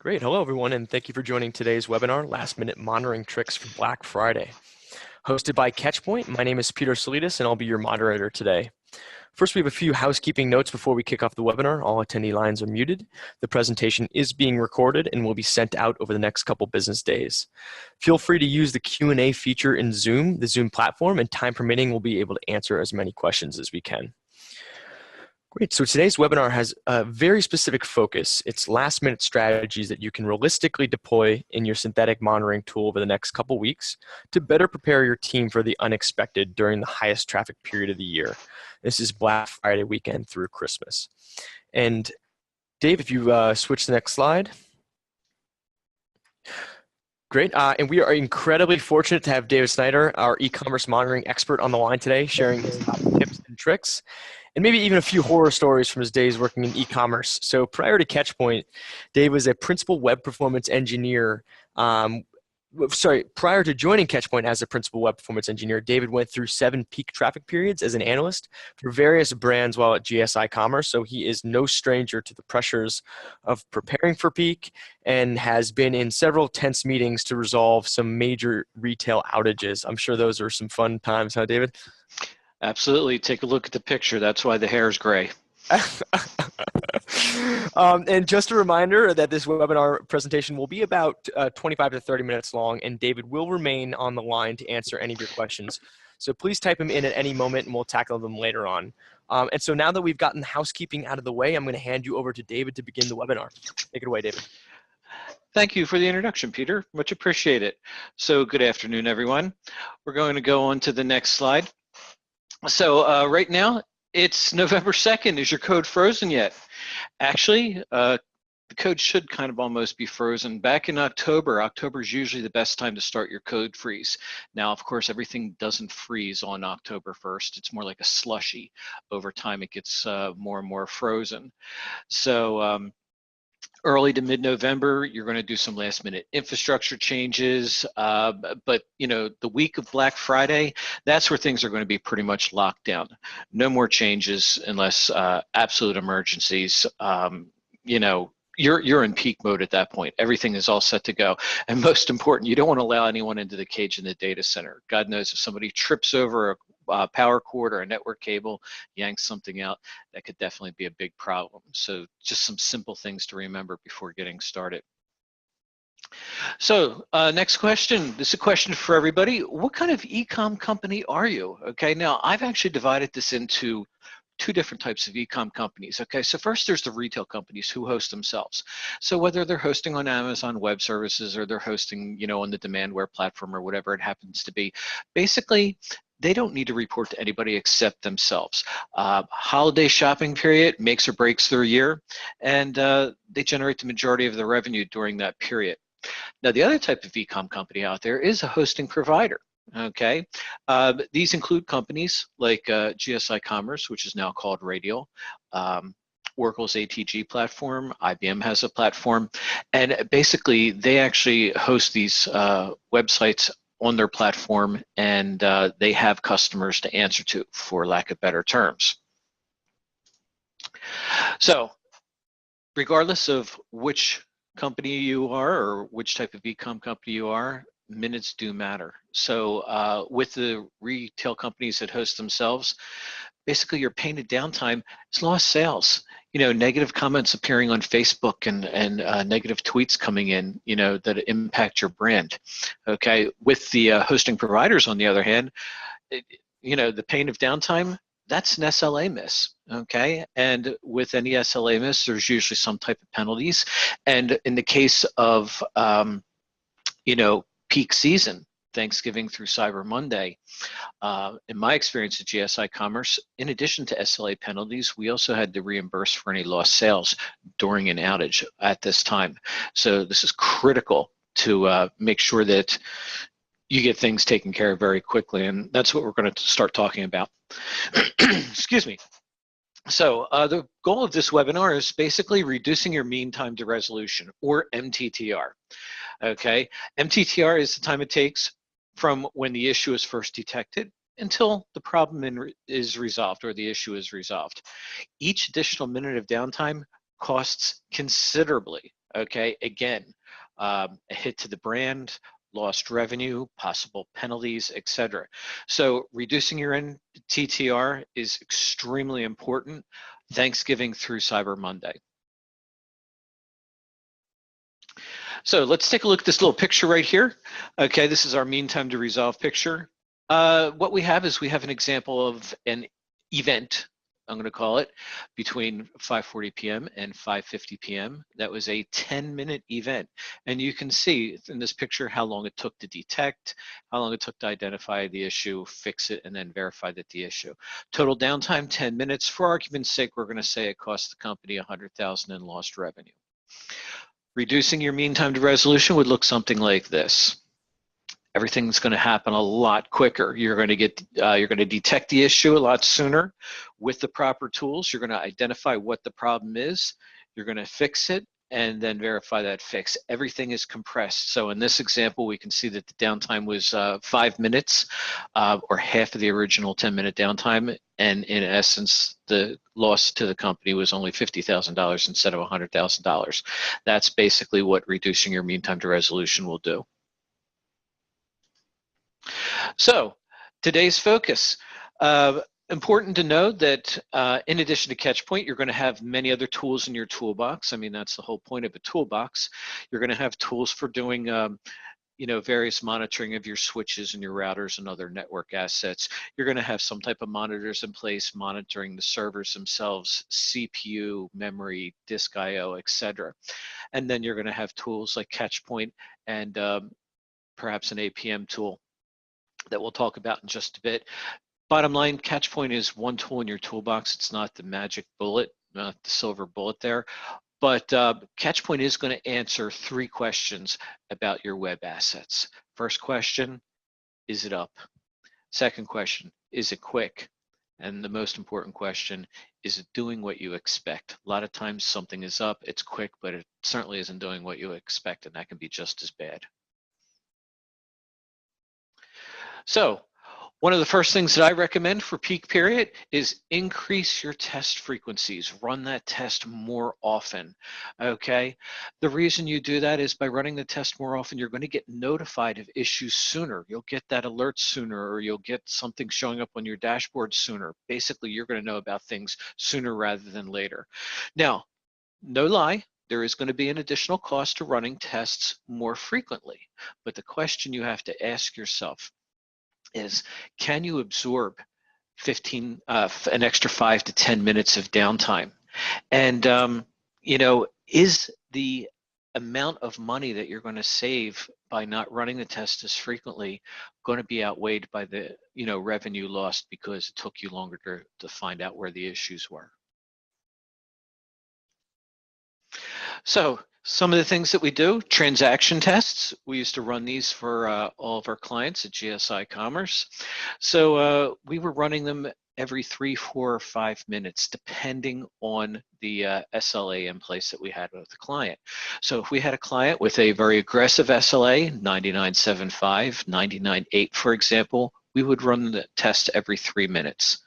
Great. Hello, everyone, and thank you for joining today's webinar, Last Minute Monitoring Tricks for Black Friday. Hosted by Catchpoint, my name is Peter Salidas, and I'll be your moderator today. First, we have a few housekeeping notes before we kick off the webinar. All attendee lines are muted. The presentation is being recorded and will be sent out over the next couple business days. Feel free to use the Q&A feature in Zoom, the Zoom platform, and time permitting, we'll be able to answer as many questions as we can. Great, so today's webinar has a very specific focus. It's last-minute strategies that you can realistically deploy in your synthetic monitoring tool over the next couple weeks to better prepare your team for the unexpected during the highest traffic period of the year. This is Black Friday weekend through Christmas. And Dave, if you switch to the next slide. Great, and we are incredibly fortunate to have David Snyder, our e-commerce monitoring expert, on the line today, sharing his top tips and tricks, and maybe even a few horror stories from his days working in e-commerce. So prior to Catchpoint, Dave was a principal web performance engineer. Prior to joining Catchpoint as a principal web performance engineer, David went through 7 peak traffic periods as an analyst for various brands while at GSI Commerce, so he is no stranger to the pressures of preparing for peak and has been in several tense meetings to resolve some major retail outages. I'm sure those are some fun times, huh, David? Absolutely. Take a look at the picture. That's why the hair is gray. And just a reminder that this webinar presentation will be about 25 to 30 minutes long, and David will remain on the line to answer any of your questions. So please type them in at any moment, and we'll tackle them later on. And so now that we've gotten the housekeeping out of the way, I'm going to hand you over to David to begin the webinar. Take it away, David. Thank you for the introduction, Peter. Much appreciated. So good afternoon, everyone. We're going to go on to the next slide. So right now, it's November 2nd. Is your code frozen yet? Actually, the code should kind of almost be frozen. Back in October is usually the best time to start your code freeze. Now, of course, everything doesn't freeze on October 1st. It's more like a slushy. Over time, it gets more and more frozen. So early to mid-November, you're going to do some last-minute infrastructure changes, but you know, the week of Black Friday, that's where things are going to be pretty much locked down. No more changes unless absolute emergencies. You know, you're in peak mode at that point. Everything is all set to go, and most important, you don't want to allow anyone into the cage in the data center. God knows if somebody trips over a power cord or a network cable, yanks something out, that could definitely be a big problem. So just some simple things to remember before getting started. So next question. This is a question for everybody. What kind of e-com company are you? Okay, now I've actually divided this into 2 different types of e-com companies. Okay, so first there's the retail companies who host themselves. So whether they're hosting on Amazon Web Services or they're hosting, you know, on the Demandware platform or whatever it happens to be, basically they don't need to report to anybody except themselves. Holiday shopping period makes or breaks their year, and they generate the majority of the revenue during that period. Now, the other type of e-com company out there is a hosting provider. Okay, these include companies like GSI Commerce, which is now called Radial, Oracle's ATG platform, IBM has a platform, and basically they actually host these websites on their platform, and they have customers to answer to, for lack of better terms. So regardless of which company you are or which type of e-com company you are, minutes do matter. So with the retail companies that host themselves, basically your painted downtime is lost sales. You know, negative comments appearing on Facebook and negative tweets coming in, you know, that impact your brand. Okay, with the hosting providers, on the other hand, you know, the pain of downtime, that's an SLA miss, okay? And with any SLA miss, there's usually some type of penalties. And in the case of, you know, peak season, Thanksgiving through Cyber Monday, in my experience at GSI Commerce, in addition to SLA penalties, we also had to reimburse for any lost sales during an outage at this time. So this is critical to make sure that you get things taken care of very quickly, and that's what we're going to start talking about. Excuse me. So the goal of this webinar is basically reducing your mean time to resolution, or MTTR. Okay, MTTR is the time it takes from when the issue is first detected until the problem is resolved or the issue is resolved. Each additional minute of downtime costs considerably, Okay, again, a hit to the brand, lost revenue, possible penalties, etc. So reducing your MTTR is extremely important, Thanksgiving through Cyber Monday. So let's take a look at this little picture right here. Okay, this is our mean time to resolve picture. What we have is we have an example of an event, I'm going to call it, between 5:40 p.m. and 5:50 p.m. That was a 10-minute event. And you can see in this picture how long it took to detect, how long it took to identify the issue, fix it, and then verify that the issue. Total downtime, 10 minutes. For argument's sake, we're going to say it cost the company $100,000 in lost revenue. Reducing your mean time to resolution would look something like this. Everything's going to happen a lot quicker. You're going to detect the issue a lot sooner with the proper tools. You're going to identify what the problem is. You're going to fix it and then verify that fix. Everything is compressed. So in this example, we can see that the downtime was 5 minutes or half of the original 10-minute downtime. And in essence, the loss to the company was only $50,000 instead of $100,000. That's basically what reducing your mean time to resolution will do. So today's focus. Important to know that in addition to Catchpoint, you're going to have many other tools in your toolbox. I mean, that's the whole point of a toolbox. You're going to have tools for doing various monitoring of your switches and your routers and other network assets. You're going to have some type of monitors in place monitoring the servers themselves, CPU, memory, disk I/O, etc. And then you're going to have tools like Catchpoint and perhaps an APM tool that we'll talk about in just a bit. Bottom line, Catchpoint is one tool in your toolbox. It's not the magic bullet, not the silver bullet there. But Catchpoint is going to answer 3 questions about your web assets. First question, is it up? Second question, is it quick? And the most important question, is it doing what you expect? A lot of times something is up, it's quick, but it certainly isn't doing what you expect, and that can be just as bad. So one of the first things that I recommend for peak period is increase your test frequencies. Run that test more often, okay? The reason you do that is by running the test more often, you're going to get notified of issues sooner. You'll get that alert sooner, or you'll get something showing up on your dashboard sooner. Basically, you're going to know about things sooner rather than later. Now, no lie, there is going to be an additional cost to running tests more frequently. But the question you have to ask yourself is, can you absorb an extra 5 to 10 minutes of downtime? And is the amount of money that you're going to save by not running the test as frequently going to be outweighed by the revenue lost because it took you longer to find out where the issues were? So some of the things that we do, transaction tests. We used to run these for all of our clients at GSI Commerce. So we were running them every 3, 4, or 5 minutes, depending on the SLA in place that we had with the client. So if we had a client with a very aggressive SLA, 99.75, 99.8, for example, we would run the test every 3 minutes.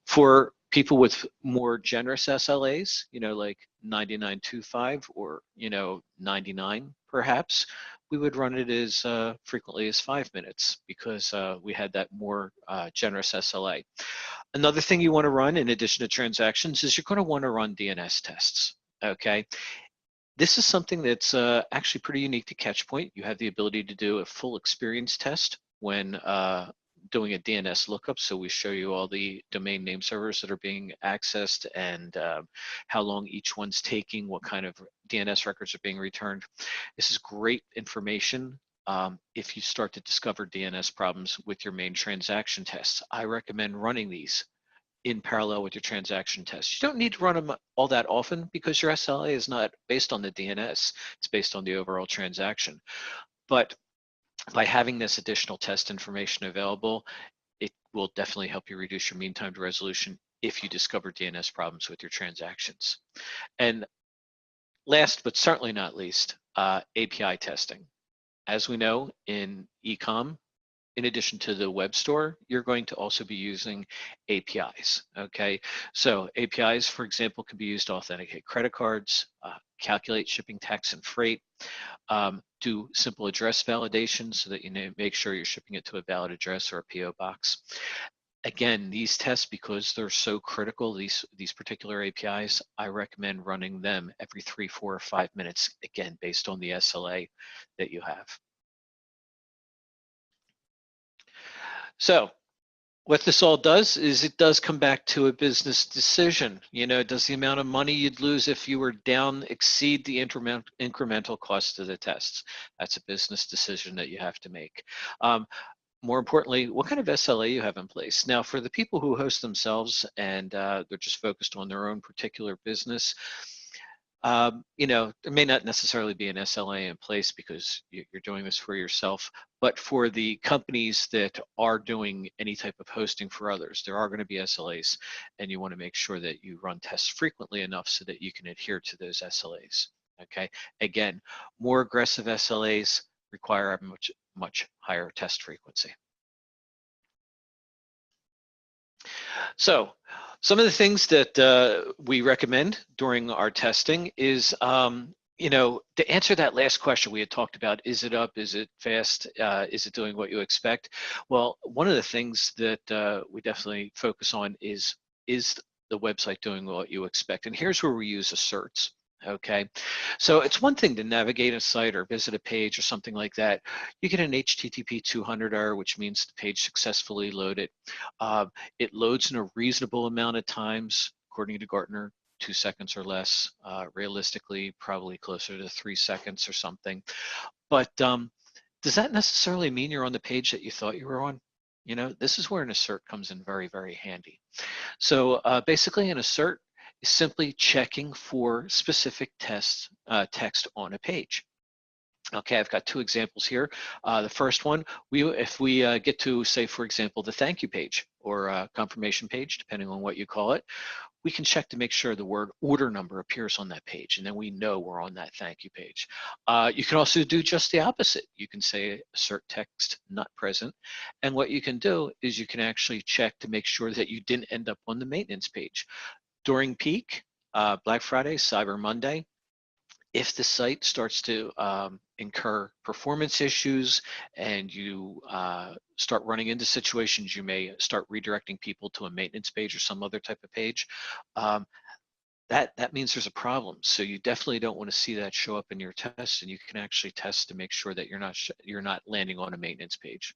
For people with more generous SLAs, like 99.25 or 99 perhaps, we would run it as frequently as 5 minutes because we had that more generous SLA. Another thing you want to run in addition to transactions is you're going to want to run DNS tests, okay? This is something that's actually pretty unique to Catchpoint. You have the ability to do a full experience test when doing a DNS lookup. So we show you all the domain name servers that are being accessed and how long each one's taking, what kind of DNS records are being returned. This is great information if you start to discover DNS problems with your main transaction tests. I recommend running these in parallel with your transaction tests. You don't need to run them all that often because your SLA is not based on the DNS, it's based on the overall transaction. But by having this additional test information available, it will definitely help you reduce your mean time to resolution if you discover DNS problems with your transactions. And last, but certainly not least, API testing. As we know, in Ecomm, in addition to the web store, you're going to also be using APIs, okay? So APIs, for example, can be used to authenticate credit cards, calculate shipping tax and freight, do simple address validation so that you make sure you're shipping it to a valid address or a PO box. Again, these tests, because they're so critical, these particular APIs, I recommend running them every 3, 4, or 5 minutes, again, based on the SLA that you have. So what this all does is it does come back to a business decision. You know, does the amount of money you'd lose if you were down exceed the incremental cost of the tests? That's a business decision that you have to make. More importantly, what kind of SLA you have in place. Now, for the people who host themselves and they're just focused on their own particular business, you know, there may not necessarily be an SLA in place because you're doing this for yourself, but for the companies that are doing any type of hosting for others, there are going to be SLAs, and you want to make sure that you run tests frequently enough so that you can adhere to those SLAs. Okay, again, more aggressive SLAs require a much higher test frequency. So some of the things that we recommend during our testing is, you know, to answer that last question we had talked about, is it up, is it fast, is it doing what you expect? Well, one of the things that we definitely focus on is the website doing what you expect? And here's where we use asserts. Okay, so it's one thing to navigate a site or visit a page or something like that. You get an HTTP 200 error, which means the page successfully loaded. It loads in a reasonable amount of times, according to Gartner, 2 seconds or less. Realistically, probably closer to 3 seconds or something. But does that necessarily mean you're on the page that you thought you were on? You know, this is where an assert comes in very, very handy. So basically, an assert is simply checking for specific text on a page. Okay, I've got 2 examples here. The first one, if we get to, say, for example, the thank you page or confirmation page, depending on what you call it, we can check to make sure the word order number appears on that page, and then we know we're on that thank you page. You can also do just the opposite. You can say assert text not present, and what you can do is you can actually check to make sure that you didn't end up on the maintenance page. During peak, Black Friday, Cyber Monday, if the site starts to incur performance issues and you start running into situations, you may start redirecting people to a maintenance page or some other type of page. That means there's a problem. So you definitely don't want to see that show up in your test, and you can actually test to make sure that you're not landing on a maintenance page.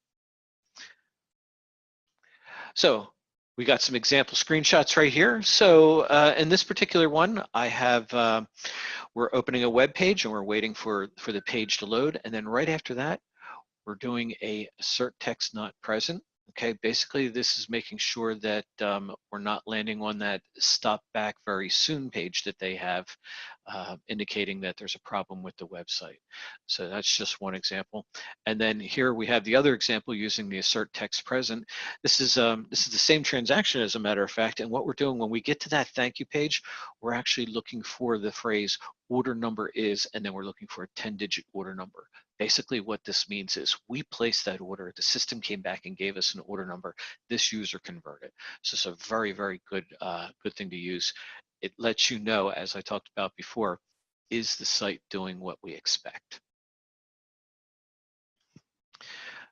So we got some example screenshots right here. So in this particular one, I have, we're opening a web page and we're waiting for the page to load. And then right after that, we're doing a assert text not present. Okay, basically this is making sure that we're not landing on that stop back very soon page that they have, indicating that there's a problem with the website. So that's just one example. And then here we have the other example using the assert text present. This is the same transaction, as a matter of fact. And what we're doing when we get to that thank you page, we're actually looking for the phrase order number is, and then we're looking for a 10-digit order number. Basically what this means is we placed that order, the system came back and gave us an order number, this user converted. So it's a very, very good, good thing to use. It lets you know, as I talked about before, is the site doing what we expect?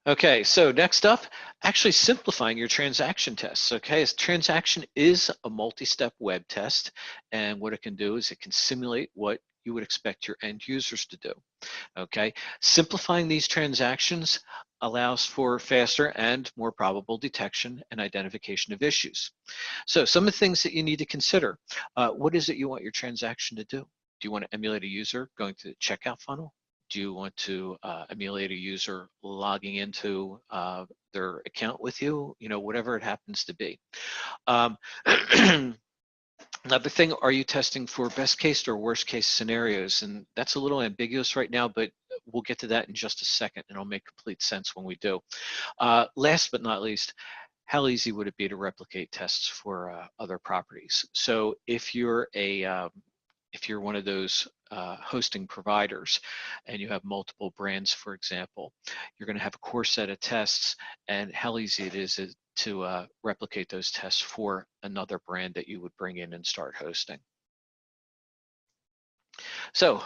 Okay, so next up, actually simplifying your transaction tests. Okay, a transaction is a multi-step web test, and what it can do is it can simulate what you would expect your end users to do. Okay, simplifying these transactions allows for faster and more probable detection and identification of issues. So some of the things that you need to consider, what is it you want your transaction to do? Do you want to emulate a user going to the checkout funnel? Do you want to emulate a user logging into their account with you? You know, whatever it happens to be. Another thing, are you testing for best case or worst case scenarios? And that's a little ambiguous right now, but we'll get to that in just a second, and it'll make complete sense when we do. Last but not least, how easy would it be to replicate tests for other properties? So if you're one of those hosting providers and you have multiple brands, for example, you're going to have a core set of tests, and how easy it is to replicate those tests for another brand that you would bring in and start hosting. So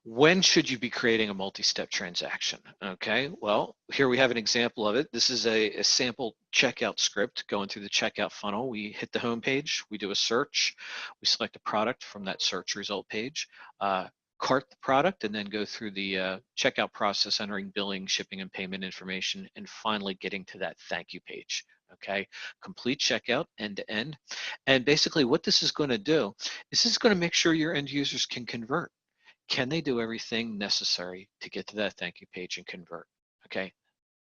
when should you be creating a multi-step transaction? Okay, well, here we have an example of it. This is a sample checkout script going through the checkout funnel. We hit the home page, we do a search, we select a product from that search result page, cart the product, and then go through the checkout process, entering billing, shipping, and payment information, and finally getting to that thank you page. Okay, complete checkout end to end. And basically what this is going to do is this is going to make sure your end users can convert. Can they do everything necessary to get to that thank you page and convert? Okay,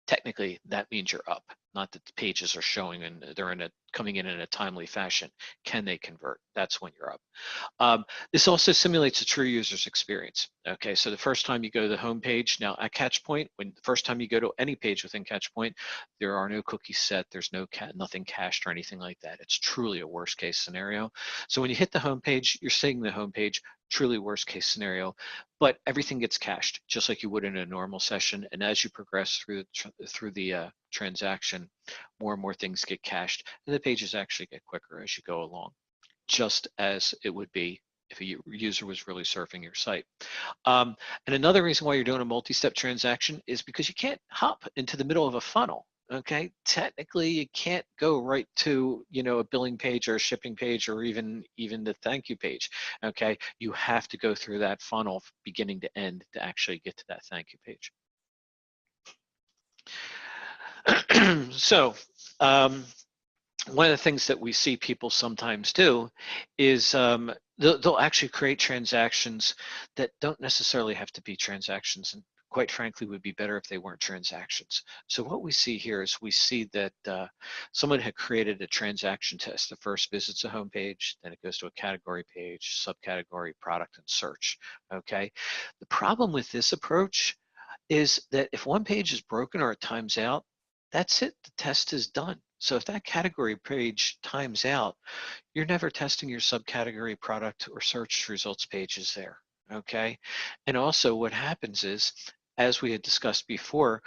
technically that means you're up, not that the pages are showing and they're coming in a timely fashion. Can they convert? That's when you're up. This also simulates a true user's experience. Okay, so the first time you go to the home page, now at Catchpoint, when the first time you go to any page within Catchpoint, there are no cookies set, there's nothing cached or anything like that. It's truly a worst case scenario. So when you hit the home page, you're seeing the home page, truly worst case scenario, but everything gets cached just like you would in a normal session. And as you progress through the transaction, more and more things get cached, and the pages actually get quicker as you go along, just as it would be if a user was really surfing your site. And another reason why you're doing a multi-step transaction is because you can't hop into the middle of a funnel. Okay, technically you can't go right to, you know, a billing page or a shipping page or even the thank you page. Okay, you have to go through that funnel beginning to end to actually get to that thank you page. So one of the things that we see people sometimes do is they'll actually create transactions that don't necessarily have to be transactions, and quite frankly would be better if they weren't transactions. So what we see here is we see that someone had created a transaction test. The first visits a home page, then it goes to a category page, subcategory, product, and search. Okay, the problem with this approach is that if one page is broken or it times out, that's it, the test is done. So if that category page times out, you're never testing your subcategory, product, or search results pages there, okay? And also what happens is, as we had discussed before,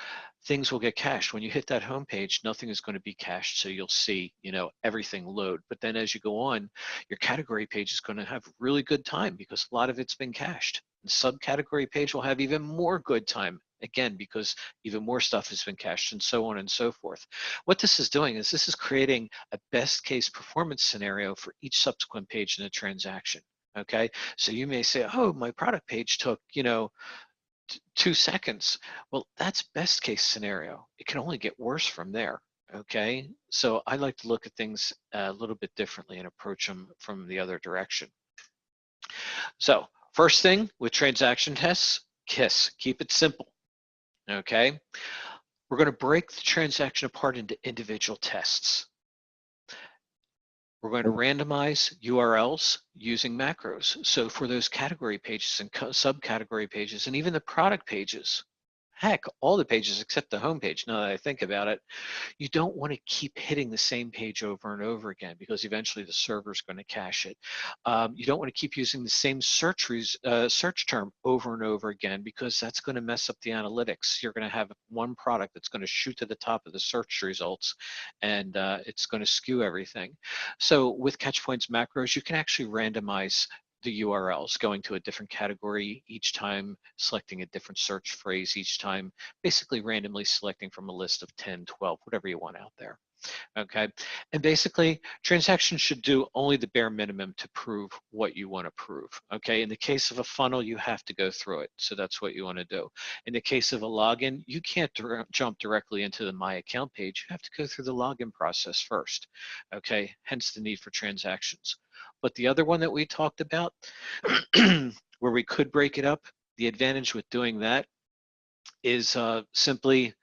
things will get cached. When you hit that home page, nothing is going to be cached, so you'll see, you know, everything load. But then as you go on, your category page is going to have really good time because a lot of it's been cached. The subcategory page will have even more good time, again, because even more stuff has been cached, and so on and so forth. What this is doing is this is creating a best case performance scenario for each subsequent page in a transaction. Okay, so you may say, oh, my product page took, you know, 2 seconds. Well, that's best case scenario. It can only get worse from there. Okay, so I like to look at things a little bit differently and approach them from the other direction. So first thing with transaction tests, KISS, keep it simple. Okay, we're going to break the transaction apart into individual tests. We're going to randomize URLs using macros. So for those category pages and subcategory pages and even the product pages, heck, all the pages except the home page, now that I think about it, you don't want to keep hitting the same page over and over again because eventually the server is going to cache it. You don't want to keep using the same search term over and over again because that's going to mess up the analytics. You're going to have one product that's going to shoot to the top of the search results, and it's going to skew everything. So with Catchpoint's macros, you can actually randomize the URLs, going to a different category each time, selecting a different search phrase each time, basically randomly selecting from a list of 10, 12, whatever you want out there. Okay, and basically transactions should do only the bare minimum to prove what you want to prove. Okay, in the case of a funnel, you have to go through it, so that's what you want to do. In the case of a login, you can't jump directly into the My Account page. You have to go through the login process first. Okay, hence the need for transactions. But the other one that we talked about, where we could break it up, the advantage with doing that is simply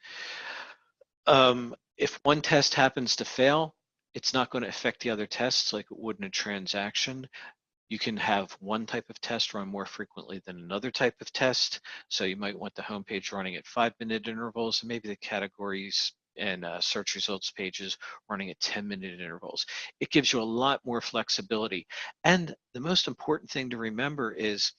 if one test happens to fail, it's not going to affect the other tests like it would in a transaction. You can have one type of test run more frequently than another type of test. So you might want the homepage running at 5-minute intervals, and maybe the categories and search results pages running at 10-minute intervals. It gives you a lot more flexibility. And the most important thing to remember is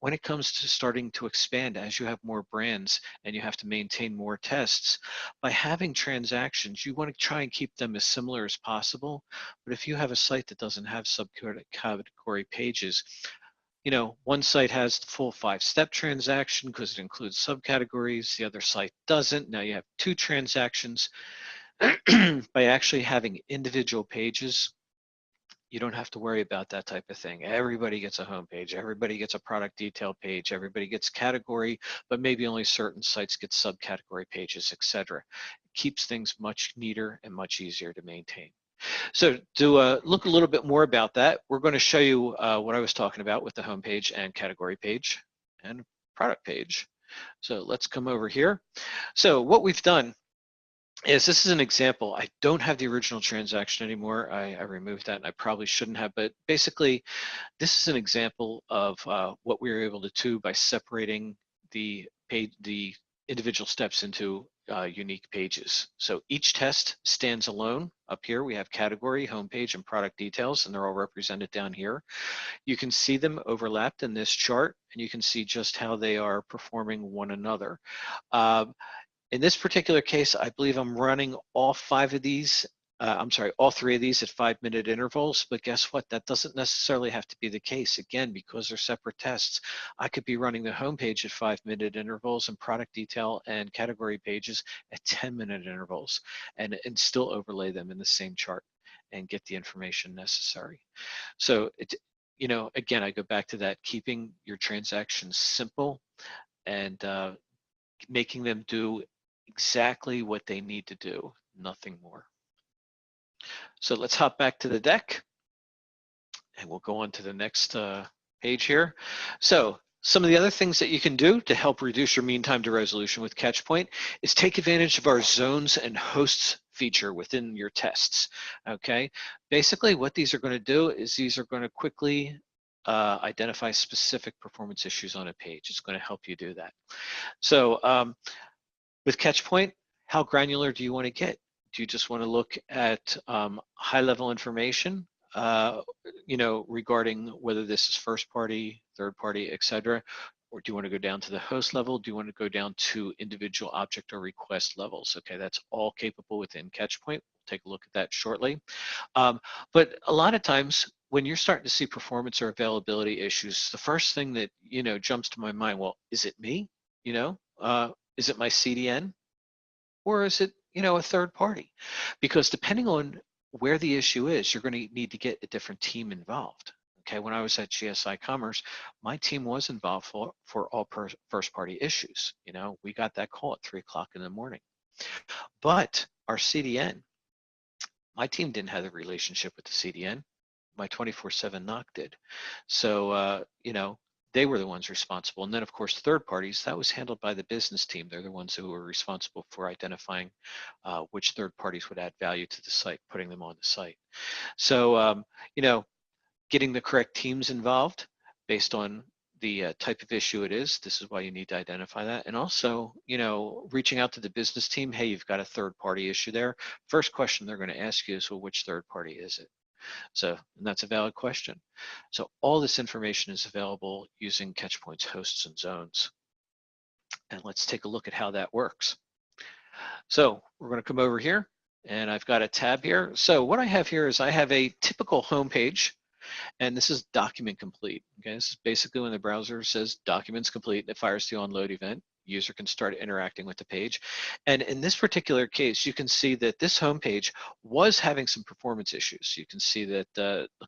when it comes to starting to expand, as you have more brands and you have to maintain more tests, by having transactions, you want to try and keep them as similar as possible. But if you have a site that doesn't have subcategory pages, one site has the full 5-step transaction because it includes subcategories. The other site doesn't. Now you have 2 transactions. By actually having individual pages, you don't have to worry about that type of thing. Everybody gets a home page, everybody gets a product detail page, everybody gets category, but maybe only certain sites get subcategory pages, etc. It keeps things much neater and much easier to maintain. So to look a little bit more about that, we're going to show you what I was talking about with the home page and category page and product page. So let's come over here. So what we've done is, this is an example. I don't have the original transaction anymore. I removed that, and I probably shouldn't have, but basically this is an example of what we were able to do by separating the individual steps into unique pages. So each test stands alone. Up here we have category, homepage, and product details, and they're all represented down here. You can see them overlapped in this chart, and you can see just how they are performing one another. In this particular case, I believe I'm running all 5 of these, all 3 of these at 5-minute intervals, but guess what? That doesn't necessarily have to be the case. Again, because they're separate tests, I could be running the homepage at 5-minute intervals and product detail and category pages at 10-minute intervals, and still overlay them in the same chart and get the information necessary. So, again, I go back to that, keeping your transactions simple and making them do exactly what they need to do, nothing more. So let's hop back to the deck and we'll go on to the next page here. So some of the other things that you can do to help reduce your mean time to resolution with Catchpoint is take advantage of our zones and hosts feature within your tests, okay? Basically what these are gonna do is these are gonna quickly identify specific performance issues on a page. It's gonna help you do that. So with Catchpoint, how granular do you want to get? Do you just want to look at high-level information, regarding whether this is first party, third party, et cetera? Or do you want to go down to the host level? Do you want to go down to individual object or request levels? Okay, that's all capable within Catchpoint. We'll take a look at that shortly. But a lot of times, when you're starting to see performance or availability issues, the first thing that jumps to my mind, well, is it me? Is it my CDN, or is it a third party? Because depending on where the issue is, you're going to need to get a different team involved. Okay, when I was at GSI Commerce, my team was involved for all first party issues. We got that call at 3 o'clock in the morning. But our CDN, my team didn't have a relationship with the CDN. My 24/7 NOC did. So they were the ones responsible. And then of course, third parties, that was handled by the business team. They're the ones who were responsible for identifying which third parties would add value to the site, putting them on the site. So, getting the correct teams involved based on the type of issue it is. This is why you need to identify that. And also, reaching out to the business team, hey, you've got a third party issue there. First question they're going to ask you is, well, which third party is it? So, and that's a valid question. So all this information is available using Catchpoint's hosts and zones. And let's take a look at how that works. So we're going to come over here and I've got a tab here. So what I have here is I have a typical home page, and this is document complete. Okay, this is basically when the browser says documents complete, and it fires the onload event. User can start interacting with the page. And in this particular case, you can see that this home page was having some performance issues. You can see that,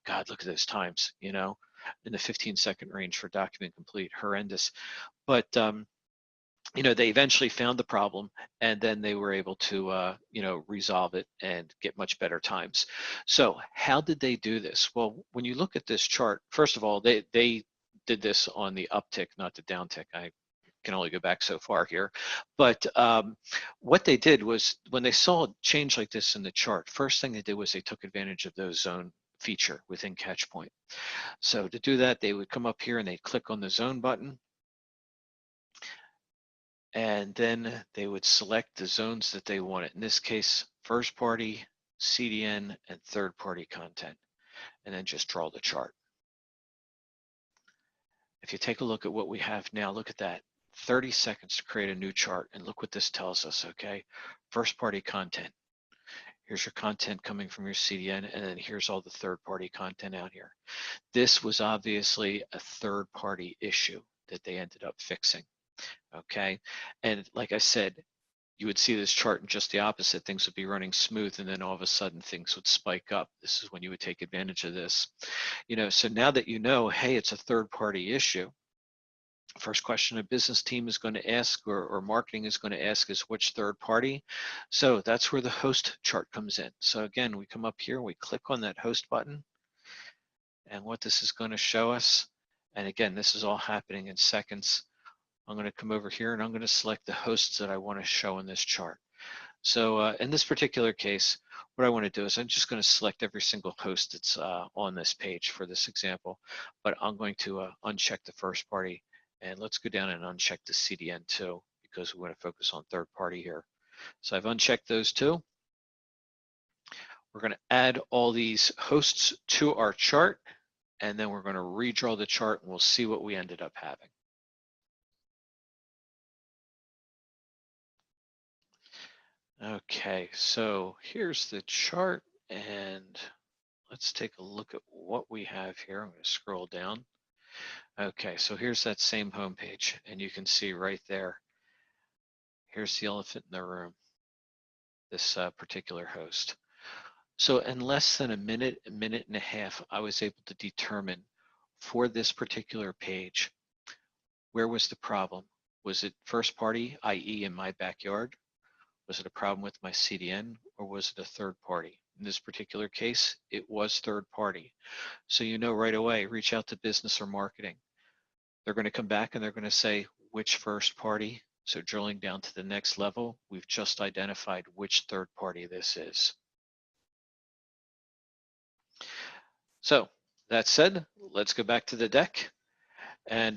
God, look at those times, in the 15-second range for document complete, horrendous. But they eventually found the problem, and then they were able to, resolve it and get much better times. So how did they do this? Well, when you look at this chart, first of all, they did this on the uptick, not the downtick. I can only go back so far here. But what they did was, when they saw a change like this in the chart, first thing they did was they took advantage of those zone feature within Catchpoint. So to do that, they would come up here and they'd click on the zone button. And then they would select the zones that they wanted. In this case, first party, CDN, and third party content, and then just draw the chart. if you take a look at what we have now, look at that. 30 seconds to create a new chart, and look what this tells us, okay? First party content. Here's your content coming from your CDN, and then here's all the third party content out here. This was obviously a third party issue that they ended up fixing, okay? And like I said, you would see this chart and just the opposite. Things would be running smooth, and then all of a sudden things would spike up. This is when you would take advantage of this. So now that you know, hey, it's a third party issue, first question a business team is going to ask, or marketing is going to ask, is which third party? So that's where the host chart comes in. So again, we come up here, we click on that host button, and what this is going to show us, and again, this is all happening in seconds. I'm going to come over here and I'm going to select the hosts that I want to show in this chart. So in this particular case, what I want to do is I'm just going to select every single host that's on this page for this example, but I'm going to uncheck the first party. And let's go down and uncheck the CDN too, because we want to focus on third party here. So I've unchecked those two. We're going to add all these hosts to our chart, and then we're going to redraw the chart, and we'll see what we ended up having. Okay, so here's the chart, and let's take a look at what we have here. I'm going to scroll down. Okay, so here's that same home page, and you can see right there, here's the elephant in the room, this particular host. So in less than a minute and a half, I was able to determine for this particular page, where was the problem? Was it first party, i.e. in my backyard? Was it a problem with my CDN, or was it a third party? In this particular case, it was third party. So you know right away, reach out to business or marketing. They're going to come back and they're going to say, which first party? So drilling down to the next level, we've just identified which third party this is. So that said, let's go back to the deck, and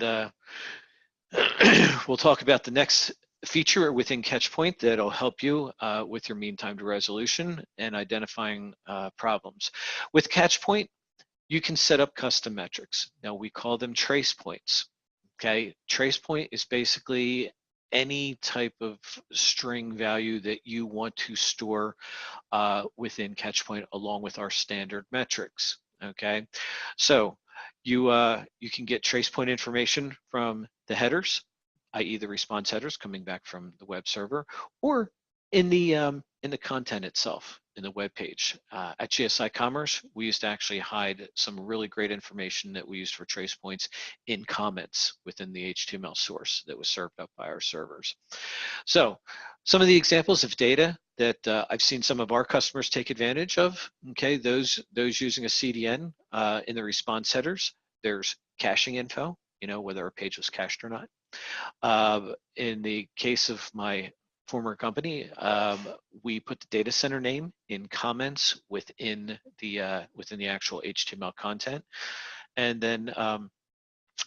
we'll talk about the next feature within Catchpoint that'll help you with your mean time to resolution and identifying problems. With Catchpoint, you can set up custom metrics. Now we call them Tracepoints. Okay, Tracepoint is basically any type of string value that you want to store within Catchpoint along with our standard metrics. Okay, so you can get Tracepoint information from the headers, i.e. the response headers coming back from the web server, or in the content itself, in the web page. At GSI Commerce, we used to actually hide some really great information that we used for Tracepoints in comments within the HTML source that was served up by our servers. So some of the examples of data that I've seen some of our customers take advantage of, okay, those using a CDN in the response headers, there's caching info, whether a page was cached or not. In the case of my former company, we put the data center name in comments within the actual HTML content, and then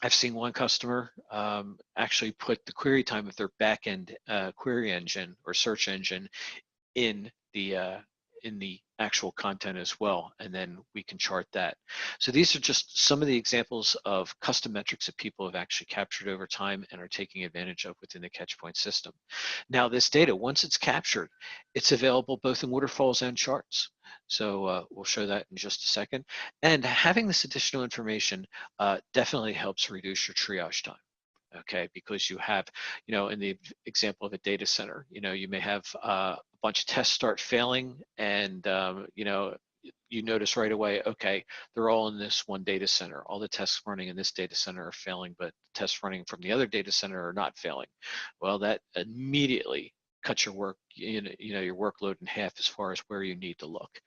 I've seen one customer actually put the query time of their backend query engine or search engine in the actual content as well, and then we can chart that. So these are just some of the examples of custom metrics that people have actually captured over time and are taking advantage of within the Catchpoint system. Now this data, once it's captured, it's available both in waterfalls and charts. So we'll show that in just a second. And having this additional information definitely helps reduce your triage time. Okay, because you have, in the example of a data center, you may have a bunch of tests start failing, and you notice right away, okay, they're all in this one data center. All the tests running in this data center are failing, but tests running from the other data center are not failing. Well, that immediately cuts your work, your workload in half as far as where you need to look.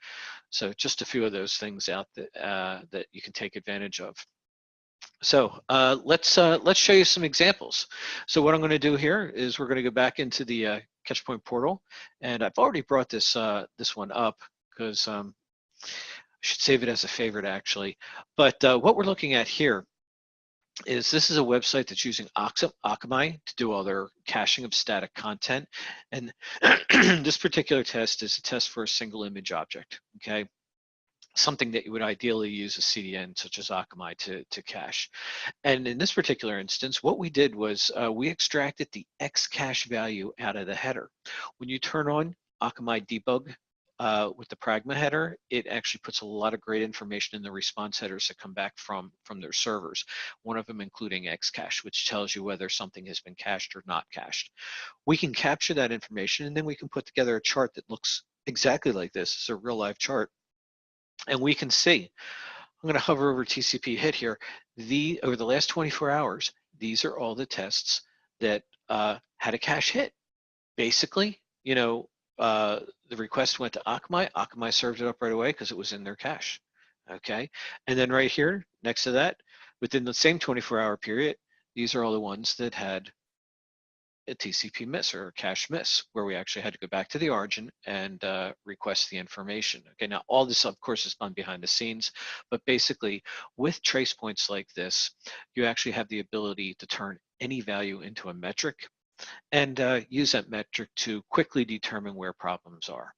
So just a few of those things out that you can take advantage of. So let's show you some examples. So what I'm going to do here is we're going to go back into the Catchpoint portal, and I've already brought this this one up because I should save it as a favorite actually. But what we're looking at here is this is a website that's using Ecomm to do all their caching of static content, and this particular test is a test for a single image object. Okay. something that you would ideally use a CDN such as Akamai to cache. And in this particular instance, what we did was we extracted the X cache value out of the header. When you turn on Akamai debug with the Pragma header, it actually puts a lot of great information in the response headers that come back from their servers. One of them including X cache, which tells you whether something has been cached or not cached. We can capture that information and then we can put together a chart that looks exactly like this. It's a real live chart. And we can see, I'm going to hover over TCP hit here. Over the last 24 hours, these are all the tests that had a cache hit. Basically, the request went to Akamai. Akamai served it up right away because it was in their cache. Okay, and then right here next to that, within the same 24-hour period, these are all the ones that had a TCP miss or a cache miss, where we actually had to go back to the origin and request the information. Okay, now all this, of course, is done behind the scenes, but basically with trace points like this, you actually have the ability to turn any value into a metric and use that metric to quickly determine where problems are.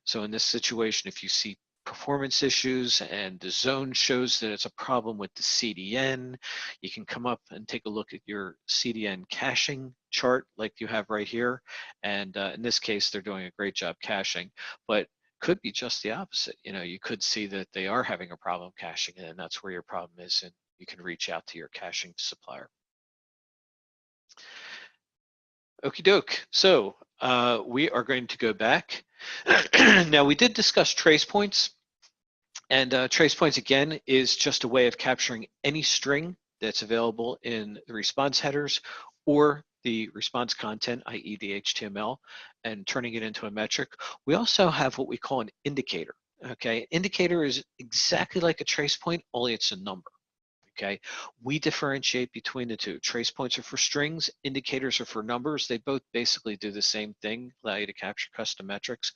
So in this situation, if you see performance issues and the zone shows that it's a problem with the CDN, you can come up and take a look at your CDN caching chart like you have right here. And in this case, they're doing a great job caching, but could be just the opposite. You could see that they are having a problem caching, and that's where your problem is, and you can reach out to your caching supplier. Okie doke. So we are going to go back. Now we did discuss trace points, and trace points again is just a way of capturing any string that's available in the response headers or the response content, i.e. the HTML, and turning it into a metric. We also have what we call an indicator. Okay, indicator is exactly like a trace point, only it's a number. Okay, we differentiate between the two. Trace points are for strings, indicators are for numbers. They both basically do the same thing, allow you to capture custom metrics.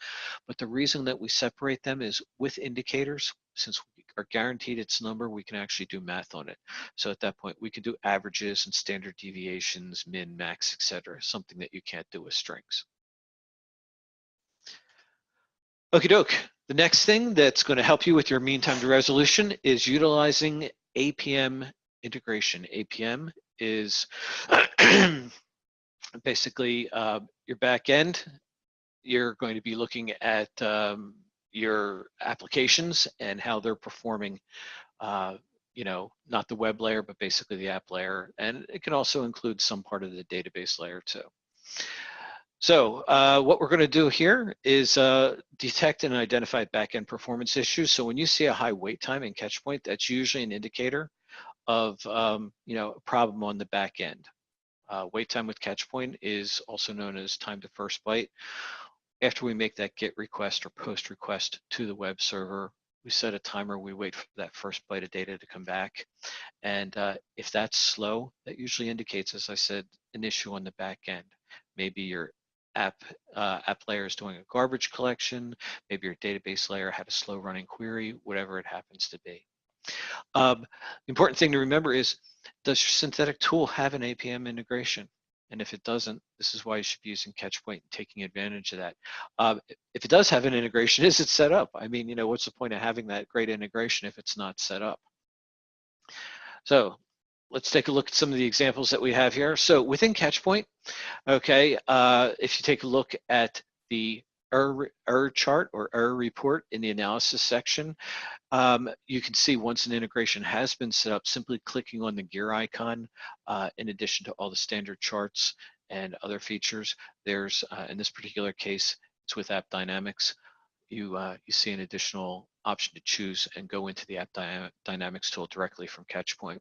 But the reason that we separate them is with indicators, since we are guaranteed its number, we can actually do math on it. So at that point, we can do averages and standard deviations, min, max, etc., something that you can't do with strings. Okie doke. The next thing that's going to help you with your mean time to resolution is utilizing APM integration. APM is basically your back end. You're going to be looking at your applications and how they're performing, not the web layer, but basically the app layer. And it can also include some part of the database layer too. So what we're going to do here is detect and identify backend performance issues. So when you see a high wait time in Catchpoint, that's usually an indicator of a problem on the back end. Wait time with Catchpoint is also known as time to first byte. After we make that GET request or POST request to the web server, we set a timer. We wait for that first byte of data to come back. And if that's slow, that usually indicates, as I said, an issue on the back end. Maybe your app layer is doing a garbage collection, maybe your database layer had a slow running query, whatever it happens to be. The important thing to remember is, does your synthetic tool have an APM integration? And if it doesn't, this is why you should be using Catchpoint and taking advantage of that. If it does have an integration, is it set up? I mean, what's the point of having that great integration if it's not set up? So let's take a look at some of the examples that we have here. So within Catchpoint, okay, if you take a look at the error chart or error report in the analysis section, you can see once an integration has been set up, simply clicking on the gear icon, in addition to all the standard charts and other features, there's, in this particular case, it's with App Dynamics. You see an additional option to choose and go into the App Dynamics tool directly from Catchpoint.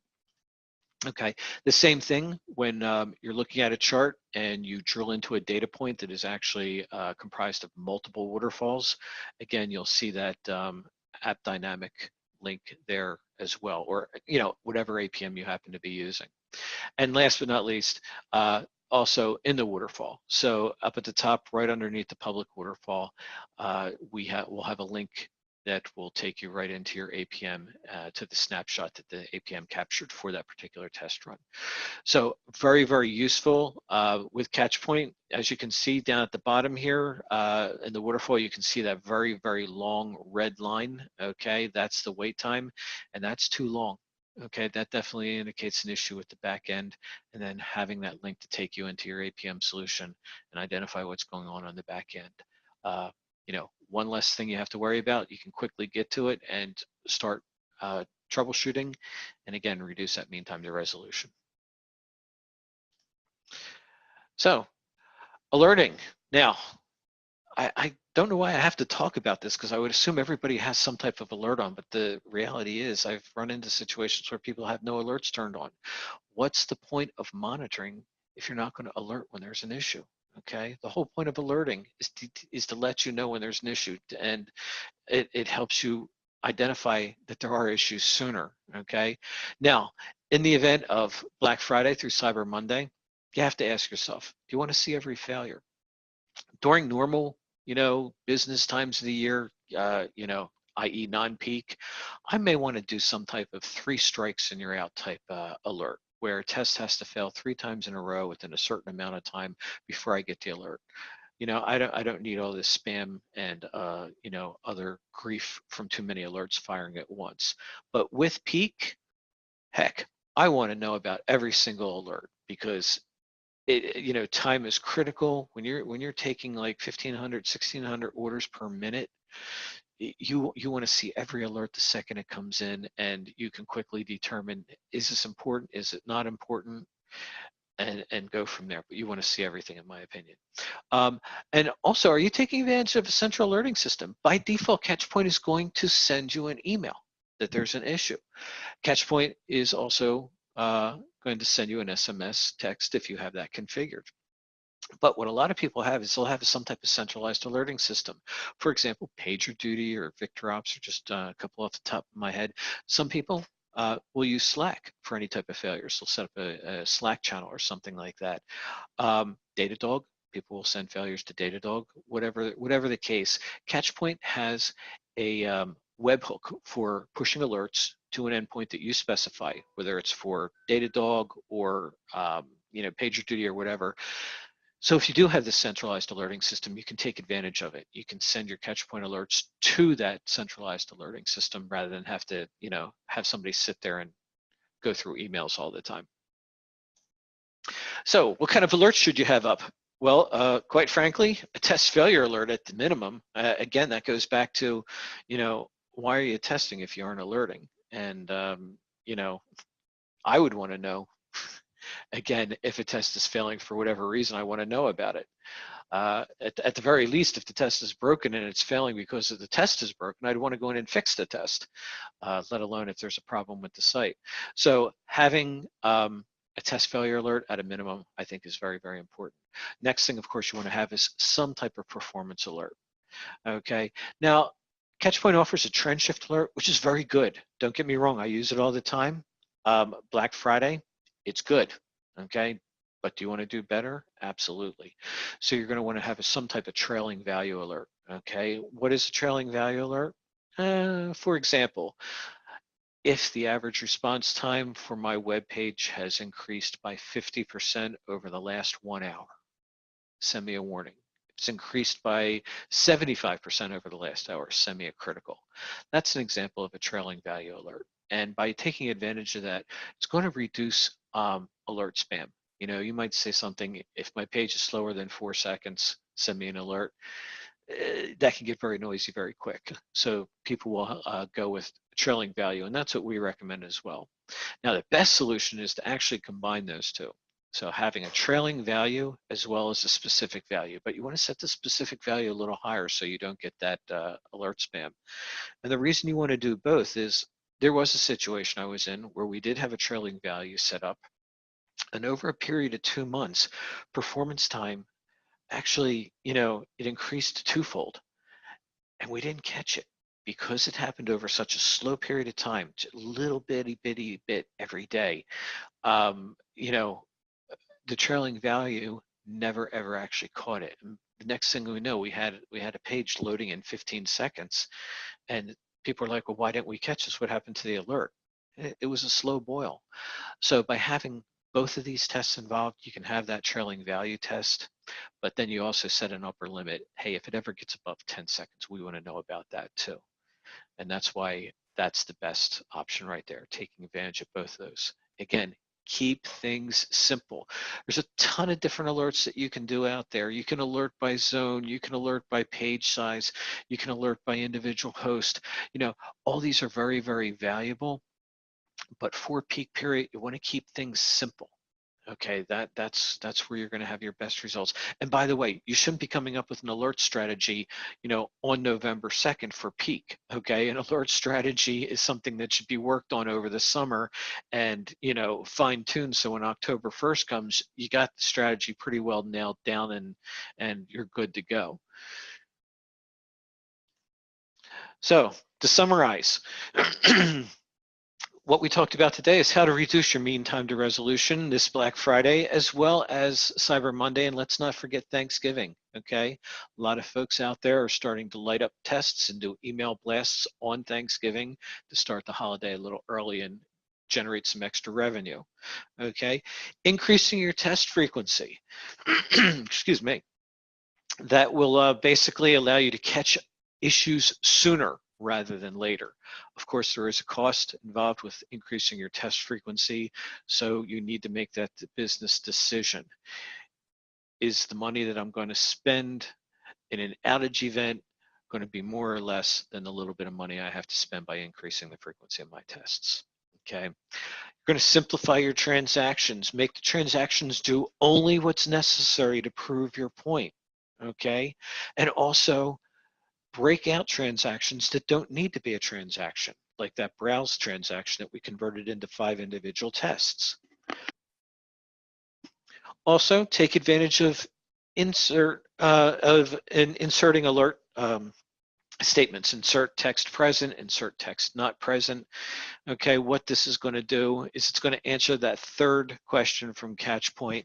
Okay, the same thing when you're looking at a chart and you drill into a data point that is actually comprised of multiple waterfalls. Again, you'll see that App Dynamic link there as well, or whatever APM you happen to be using. And last but not least, also in the waterfall. So up at the top, right underneath the public waterfall, we'll have a link that will take you right into your APM to the snapshot that the APM captured for that particular test run. So very, very useful with Catchpoint. As you can see down at the bottom here in the waterfall, you can see that very, very long red line. Okay, that's the wait time, and that's too long. Okay, that definitely indicates an issue with the back end, and then having that link to take you into your APM solution and identify what's going on the back end. You know, one less thing you have to worry about. You can quickly get to it and start troubleshooting, and again, reduce that mean time to resolution. So, alerting. Now, I don't know why I have to talk about this because I would assume everybody has some type of alert on, but the reality is I've run into situations where people have no alerts turned on. What's the point of monitoring if you're not going to alert when there's an issue? Okay, the whole point of alerting is to let you know when there's an issue, and it helps you identify that there are issues sooner. Okay, now in the event of Black Friday through Cyber Monday, you have to ask yourself, do you want to see every failure? During normal, you know, business times of the year, you know, i.e. non-peak, I may want to do some type of 3 strikes and you're out type alert, where a test has to fail 3 times in a row within a certain amount of time before I get the alert. You know, I don't need all this spam and you know, other grief from too many alerts firing at once. But with peak, heck, I want to know about every single alert because you know, time is critical when you're taking like 1,500, 1,600 orders per minute. You want to see every alert the second it comes in, and you can quickly determine, is this important, is it not important, and go from there. But you want to see everything, in my opinion. And also, are you taking advantage of a central alerting system? By default, Catchpoint is going to send you an email that there's an issue. Catchpoint is also going to send you an SMS text if you have that configured. But what a lot of people have is they'll have some type of centralized alerting system. For example, PagerDuty or VictorOps, or just a couple off the top of my head. Some people will use Slack for any type of failures. They'll set up a Slack channel or something like that. Datadog, people will send failures to Datadog. Whatever the case, Catchpoint has a webhook for pushing alerts to an endpoint that you specify, whether it's for Datadog or you know, PagerDuty or whatever. So if you do have this centralized alerting system, you can take advantage of it. You can send your Catchpoint alerts to that centralized alerting system rather than have to, you know, have somebody sit there and go through emails all the time. So what kind of alerts should you have up? Well, quite frankly, a test failure alert at the minimum. Again, that goes back to, you know, why are you testing if you aren't alerting? And, you know, I would want to know, again, if a test is failing for whatever reason, I want to know about it. At the very least, if the test is broken and it's failing because the test is broken, I'd want to go in and fix the test, let alone if there's a problem with the site. So having a test failure alert at a minimum, I think, is very, very important. Next thing, of course, you want to have is some type of performance alert. Okay. Now, Catchpoint offers a trend shift alert, which is very good. Don't get me wrong, I use it all the time. Black Friday, it's good. Okay. But do you want to do better? Absolutely. So you're going to want to have some type of trailing value alert. Okay. What is a trailing value alert? For example, if the average response time for my web page has increased by 50% over the last 1 hour, send me a warning. If it's increased by 75% over the last hour, send me a critical. That's an example of a trailing value alert. And by taking advantage of that, it's going to reduce alert spam. You know, you might say something, if my page is slower than 4 seconds, send me an alert. That can get very noisy very quick. So people will go with trailing value, and that's what we recommend as well. Now, the best solution is to actually combine those two. So having a trailing value as well as a specific value, but you want to set the specific value a little higher so you don't get that alert spam. And the reason you want to do both is there was a situation I was in where we did have a trailing value set up, and over a period of 2 months, performance time actually, you know, it increased twofold, and we didn't catch it because it happened over such a slow period of time, a little bitty bit every day. You know, the trailing value never ever actually caught it. the next thing we know, we had a page loading in 15 seconds, and people are like, well, why didn't we catch this? What happened to the alert? It was a slow boil. So by having both of these tests involved, you can have that trailing value test, but then you also set an upper limit. Hey, if it ever gets above 10 seconds, we want to know about that too. And that's why that's the best option right there, taking advantage of both of those. Again, keep things simple. There's a ton of different alerts that you can do out there. You can alert by zone, you can alert by page size, you can alert by individual host. You know, all these are very, very valuable, but for peak period, you want to keep things simple. Okay, that's where you're going to have your best results. And by the way, you shouldn't be coming up with an alert strategy, you know, on November 2nd for peak. Okay, an alert strategy is something that should be worked on over the summer and, you know, fine-tuned, so when October 1st comes, you got the strategy pretty well nailed down and you're good to go. So to summarize, what we talked about today is how to reduce your mean time to resolution this Black Friday, as well as Cyber Monday, and let's not forget Thanksgiving, okay? A lot of folks out there are starting to light up tests and do email blasts on Thanksgiving to start the holiday a little early and generate some extra revenue, okay? Increasing your test frequency, excuse me, that will basically allow you to catch issues sooner rather than later. Of course, there is a cost involved with increasing your test frequency, so you need to make that business decision. Is the money that I'm going to spend in an outage event going to be more or less than the little bit of money I have to spend by increasing the frequency of my tests? Okay. You're going to simplify your transactions. Make the transactions do only what's necessary to prove your point. Okay. And also, break out transactions that don't need to be a transaction, like that browse transaction that we converted into 5 individual tests. Also, take advantage of inserting alert statements. Insert text present, insert text not present. Okay, what this is going to do is it's going to answer that third question from Catchpoint.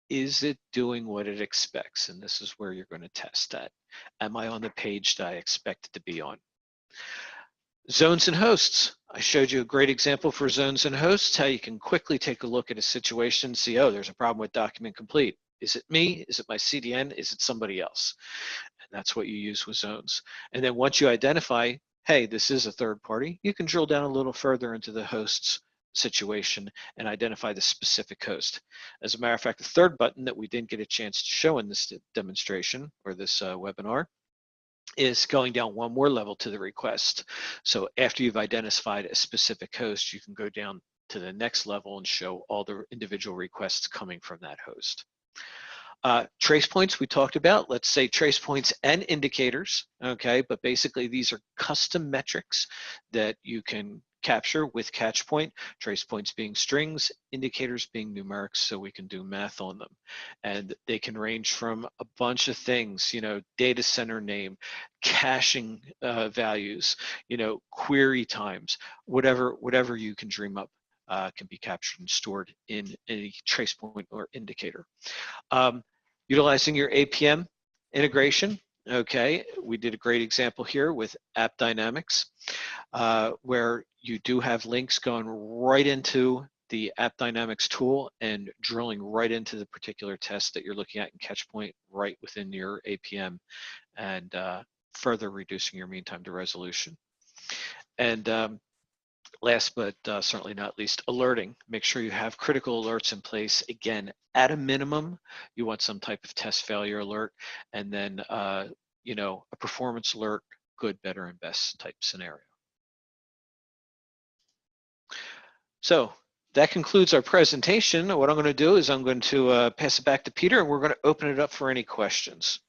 Is it doing what it expects? And this is where you're going to test that. Am I on the page that I expect it to be on? Zones and hosts. I showed you a great example for zones and hosts, how you can quickly take a look at a situation and see, oh, there's a problem with document complete. Is it me? Is it my CDN? Is it somebody else? And that's what you use with zones. And then once you identify, hey, this is a third party, you can drill down a little further into the host's situation and identify the specific host. As a matter of fact, the third button that we didn't get a chance to show in this demonstration or this webinar is going down one more level to the request. So after you've identified a specific host, you can go down to the next level and show all the individual requests coming from that host. Trace points we talked about, let's say trace points and indicators, okay, but basically these are custom metrics that you can capture with Catchpoint, trace points being strings, indicators being numerics, so we can do math on them. And they can range from a bunch of things, you know, data center name, caching values, you know, query times, whatever you can dream up can be captured and stored in a trace point or indicator. Utilizing your APM integration, okay, we did a great example here with App Dynamics, where you do have links going right into the App Dynamics tool and drilling right into the particular test that you're looking at in Catchpoint right within your APM, and further reducing your mean time to resolution. And last but certainly not least, alerting. Make sure you have critical alerts in place. Again, at a minimum, you want some type of test failure alert, and then you know, a performance alert, good, better, and best type scenario. So that concludes our presentation. What I'm going to do is I'm going to pass it back to Peter, and we're going to open it up for any questions.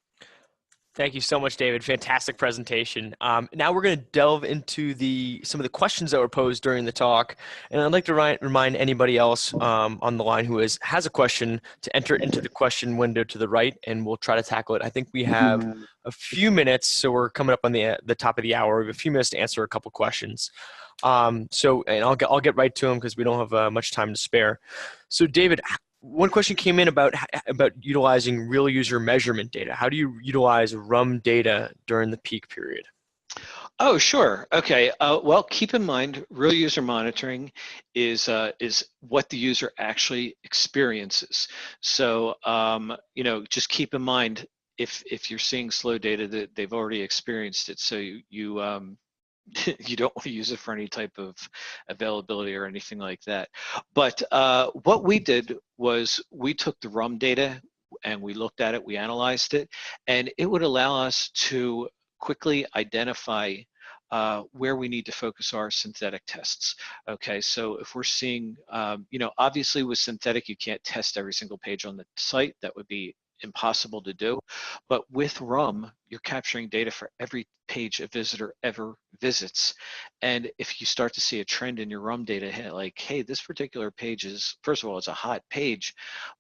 Thank you so much, David. Fantastic presentation. Now we're going to delve into some of the questions that were posed during the talk. And I'd like to remind anybody else on the line who has a question to enter it into the question window to the right, and we'll try to tackle it. I think we have a few minutes, so we're coming up on the top of the hour. We have a few minutes to answer a couple questions. And I'll get right to them because we don't have much time to spare. So, David, one question came in about utilizing real user measurement data. How do you utilize RUM data during the peak period? Oh, sure. Okay. Well, keep in mind, real user monitoring is what the user actually experiences. So, just keep in mind if you're seeing slow data that they've already experienced it. So you you don't want to use it for any type of availability or anything like that. But what we did was we took the RUM data and we looked at it, we analyzed it, and it would allow us to quickly identify where we need to focus our synthetic tests. Okay, so if we're seeing, obviously with synthetic, you can't test every single page on the site. That would be impossible to do. But with RUM, you're capturing data for every page a visitor ever visits. And if you start to see a trend in your RUM data, like, hey, this particular page is, first of all, it's a hot page,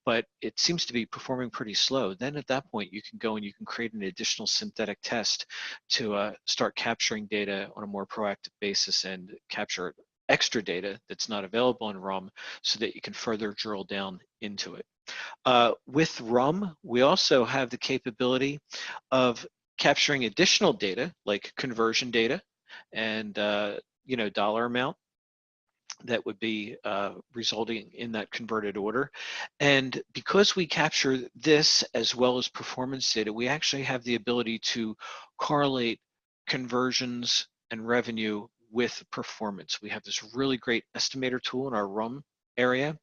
but it seems to be performing pretty slow. Then at that point, you can go and you can create an additional synthetic test to start capturing data on a more proactive basis and capture extra data that's not available in RUM so that you can further drill down into it. With RUM, we also have the capability of capturing additional data like conversion data and dollar amount that would be resulting in that converted order. And because we capture this as well as performance data, we actually have the ability to correlate conversions and revenue with performance. We have this really great estimator tool in our RUM area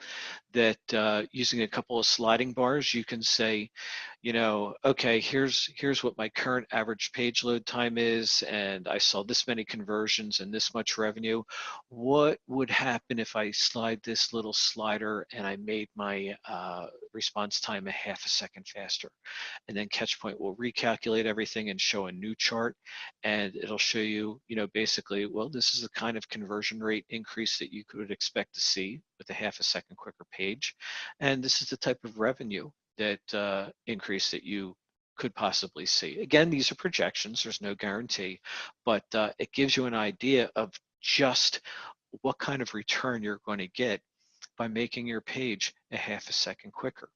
that using a couple of sliding bars, you can say, okay, here's what my current average page load time is, and I saw this many conversions and this much revenue. What would happen if I slide this little slider and I made my response time a half a second faster? And then Catchpoint will recalculate everything and show a new chart, and it'll show you, basically, well, this is the kind of conversion rate increase that you could expect to see with a half a second quicker page. And this is the type of revenue that increase that you could possibly see. Again, these are projections, there's no guarantee, but it gives you an idea of just what kind of return you're going to get by making your page a half a second quicker.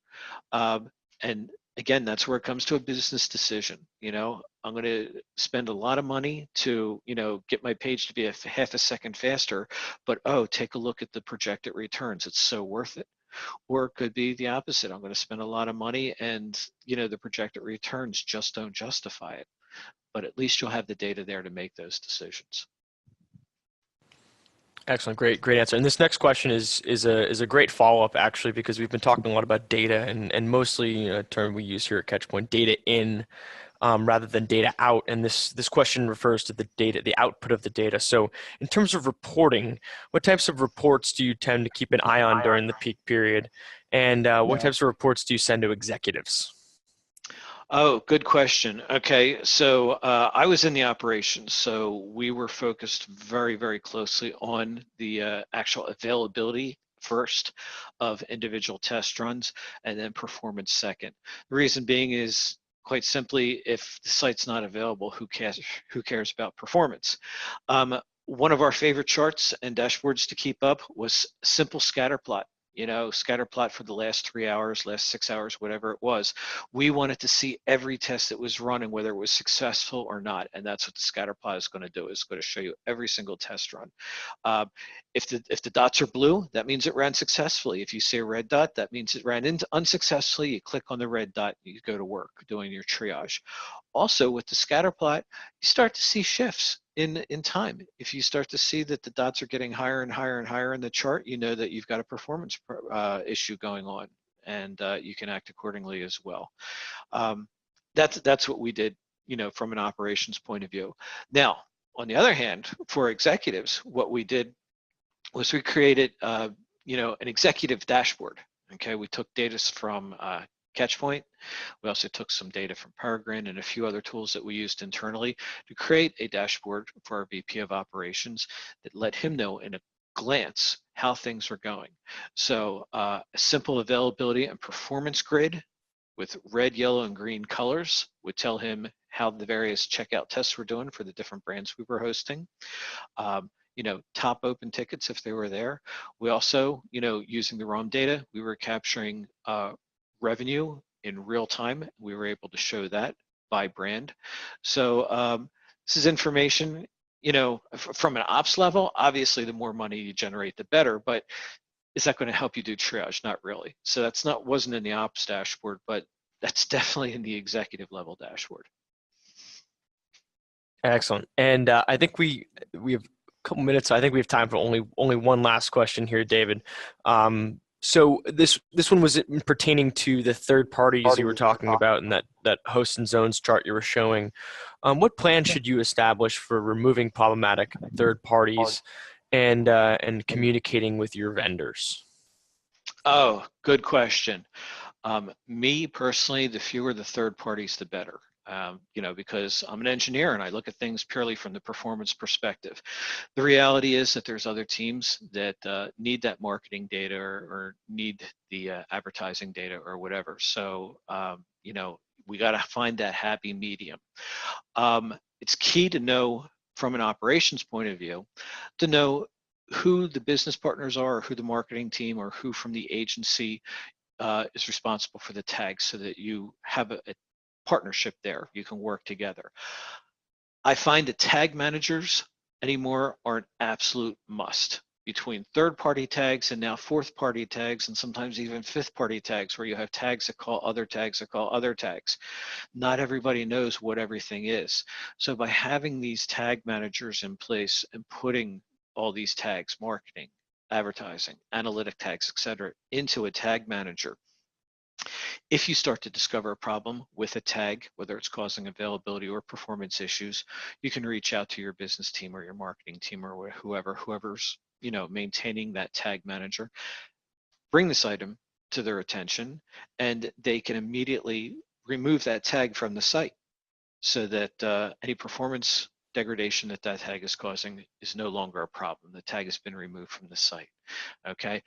And again, that's where it comes to a business decision. I'm going to spend a lot of money to, get my page to be a half a second faster, but take a look at the projected returns. It's so worth it. Or it could be the opposite. I'm going to spend a lot of money and, the projected returns just don't justify it. But at least you'll have the data there to make those decisions. Excellent, great answer. And this next question is a great follow-up actually, because we've been talking a lot about data and mostly a term we use here at Catchpoint, data in rather than data out. And this question refers to the data, the output of the data. So in terms of reporting, what types of reports do you tend to keep an eye on during the peak period? And what types of reports do you send to executives? Oh, good question. Okay, so I was in the operations, so we were focused very, very closely on the actual availability first of individual test runs and then performance second. The reason being is quite simply, if the site's not available, who cares about performance? One of our favorite charts and dashboards to keep up was simple scatter plot. Scatter plot for the last 3 hours, last 6 hours, whatever it was. We wanted to see every test that was running, whether it was successful or not. And that's what the scatter plot is going to do. It's going to show you every single test run. If the dots are blue, that means it ran successfully. If you see a red dot, that means it ran unsuccessfully. You click on the red dot, you go to work doing your triage. Also, with the scatter plot, you start to see shifts in time. If you start to see that the dots are getting higher and higher and higher in the chart, you know that you've got a performance issue going on, and you can act accordingly as well. That's what we did, from an operations point of view. Now, on the other hand, for executives, what we did was we created, an executive dashboard. Okay, we took data from Catchpoint. We also took some data from Peregrine and a few other tools that we used internally to create a dashboard for our VP of operations that let him know in a glance how things are going. So a simple availability and performance grid with red, yellow, and green colors would tell him how the various checkout tests were doing for the different brands we were hosting. top open tickets if they were there. We also, using the ROM data, we were capturing revenue in real time. We were able to show that by brand. So this is information, from an ops level. Obviously, the more money you generate, the better. But is that going to help you do triage? Not really. So wasn't in the ops dashboard, but that's definitely in the executive level dashboard. Excellent. And I think we have a couple minutes. So I think we have time for only one last question here, David. So this one was pertaining to the third parties you were talking about in that hosts and zones chart you were showing. What plan should you establish for removing problematic third parties and communicating with your vendors? Oh, good question. Me personally, the fewer the third parties, the better. Because I'm an engineer and I look at things purely from the performance perspective. The reality is that there's other teams that need that marketing data or need the advertising data or whatever. So, we got to find that happy medium. It's key to know from an operations point of view, to know who the business partners are, or who the marketing team, or who from the agency is responsible for the tags, so that you have a partnership there. You can work together. I find that tag managers anymore are an absolute must. Between third-party tags and now fourth-party tags, and sometimes even fifth-party tags, where you have tags that call other tags that call other tags. Not everybody knows what everything is. So by having these tag managers in place and putting all these tags, marketing, advertising, analytic tags, etc., into a tag manager, if you start to discover a problem with a tag, whether it's causing availability or performance issues, you can reach out to your business team or your marketing team or whoever's maintaining that tag manager, bring this item to their attention, and they can immediately remove that tag from the site, so that any performance degradation that tag is causing is no longer a problem. The tag has been removed from the site. Okay.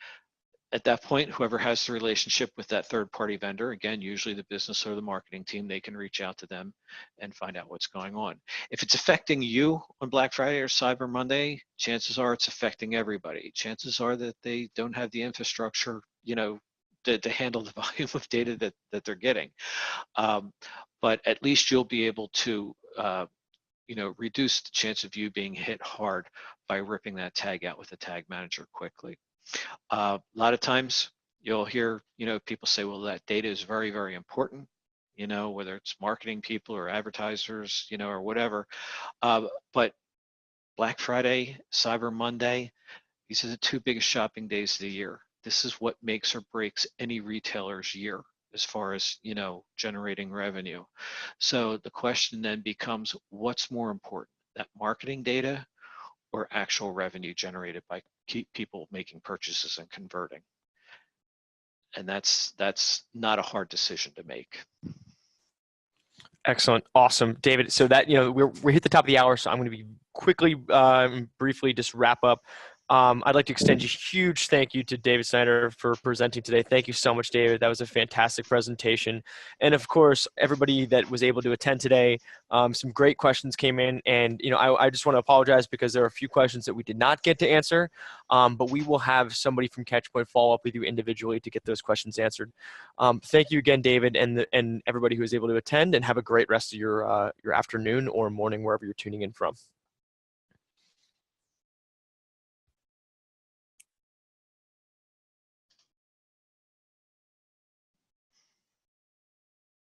At that point, whoever has the relationship with that third-party vendor, again, usually the business or the marketing team, they can reach out to them and find out what's going on. If it's affecting you on Black Friday or Cyber Monday, chances are it's affecting everybody. Chances are that they don't have the infrastructure, to handle the volume of data that they're getting. But at least you'll be able to, reduce the chance of you being hit hard by ripping that tag out with a tag manager quickly. A lot of times you'll hear, people say, well, that data is very, very important, whether it's marketing people or advertisers, or whatever. But Black Friday, Cyber Monday, these are the two biggest shopping days of the year. This is what makes or breaks any retailer's year as far as, generating revenue. So the question then becomes, what's more important, that marketing data or actual revenue generated by people making purchases and converting? And that's not a hard decision to make. Excellent. Awesome. David, so that, we're hit the top of the hour, so I'm going to be quickly, briefly just wrap up. I'd like to extend a huge thank you to David Snyder for presenting today. Thank you so much, David. That was a fantastic presentation. And of course, everybody that was able to attend today, some great questions came in. And, I just want to apologize because there are a few questions that we did not get to answer, but we will have somebody from Catchpoint follow up with you individually to get those questions answered. Thank you again, David, and everybody who was able to attend, and have a great rest of your afternoon or morning, wherever you're tuning in from.